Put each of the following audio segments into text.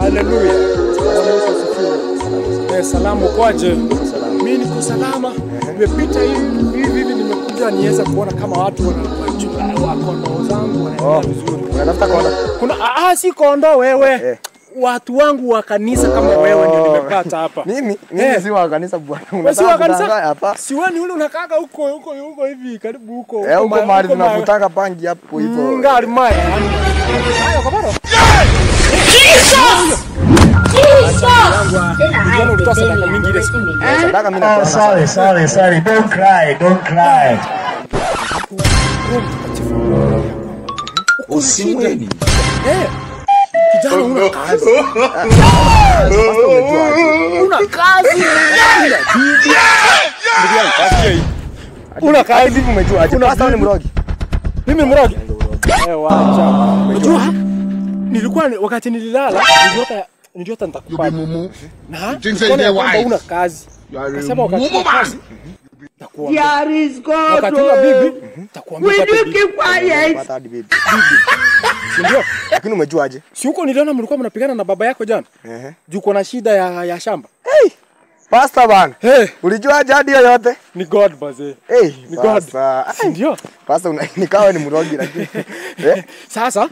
Haleluya. Salamu kwaje? Mimi niko salama. Nimepita hivi nimekuja niweza kuona kama watu wanachukua kondoo zangu wanaendelea vizuri. Unatafuta kondoo? Kuna si kondoo wewe. Watu wangu wa kanisa kama wewe ndio nimepata hapa. Mimi si wa kanisa bwana. Si wa kanisa hapa? Si wewe ni ule unakaaga huko hivi karibu huko. Huko mahali tunakutaka pangi hapo hivyo. Ngari maya. Hayo kwa bado. Sorry. Don't cry. Usimweni. Kijana una kazi. Una kazi. Una kazi umejua aje? Pastor ni mrogi. Mimi mrogi. Wacha. Unajua? Nilikuwa wakati nililala, niliota nitakupa. Na una kazi. Nasema wakati kazi. There is God. Wakati una bibi, nitakuambia pata bibi. Ndio. Lakini umejua aje? Si huko niliona mlikuwa mnapigana na baba yako jana. Juu kuna shida ya shamba. Pastor bana. Ulijua aje hadi yote? Ni God baze. Ni God. Ndio. Pastor nikawa ni mrogi lakini. Sasa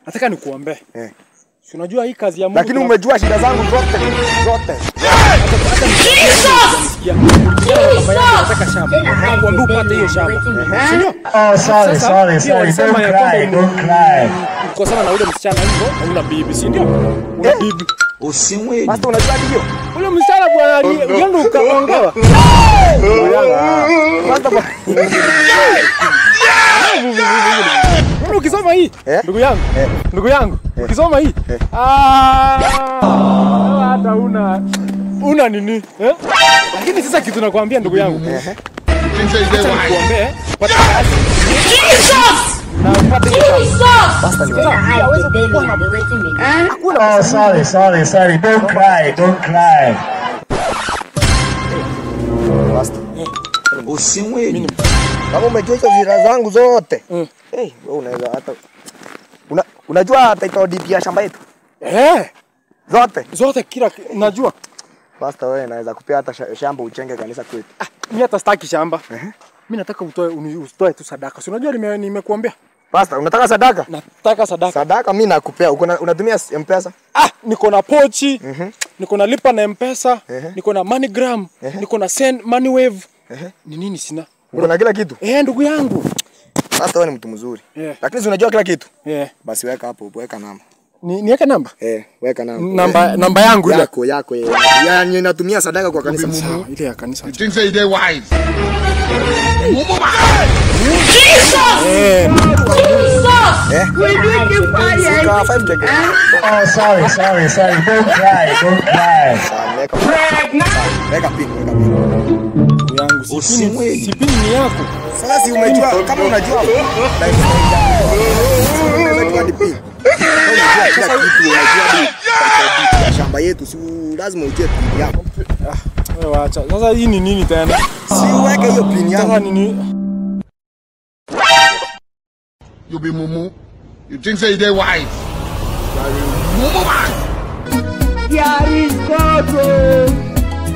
nataka nikuombe. Si unajua hii kazi ya Mungu. Lakini umejua shida zangu zote. Nataka shamba. Nakuambia upate hiyo shamba. Sorry. Don't cry. Kwa sababu na ule msichana hivyo, una bibi, si ndio? Una bibi. Usimweni. Pastor unajua hiyo? Ule msichana bwana ulienda ukaongewa. Pastor ukisoma hii ndugu yangu ukisoma hii hata una nini lakini sasa kitu nakwambia ndugu yangu nikuombe pata kazi na upate Sorry. Don't cry. Pastor. Usimweni. Kama umejua hizo vira zangu zote. Wewe unaweza hata unajua title deed ya shamba yetu? Zote kila najua. Pastor wewe naweza kupea hata shamba uchenge kanisa kwetu. Mimi hata sitaki shamba. Mimi nataka utoe tu sadaka. Si unajua nimekuambia? Pastor unataka sadaka? Nataka sadaka. Sadaka mimi nakupea. Unatumia M-Pesa? Niko na pochi. Niko na lipa na M-Pesa. Niko na MoneyGram. Niko na Send Moneywave. Ni nini sina? Uko na kila kitu? Ndugu yangu. Pastor wewe ni mtu mzuri. Lakini si unajua kila kitu? Basi weka hapo, weka namba. Niweke namba? Weka namba. Namba yangu ile. Yako. Yaani natumia sadaka kwa kanisa. Sawa, ile ya kanisa. You think say they wise? Sorry. Don't cry. Weka pin. Yangu sipini ni yako. Sasa si umejua kama unajua. Unajua ni pin. Sasa unajua shamba yetu si lazima ujue pin yako. Wewe acha. Sasa hii ni nini tena? Si weke hiyo pin yako. Sasa nini? You be mumu. You think say they wise? Mumu man. There is God.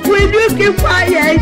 Will you keep quiet?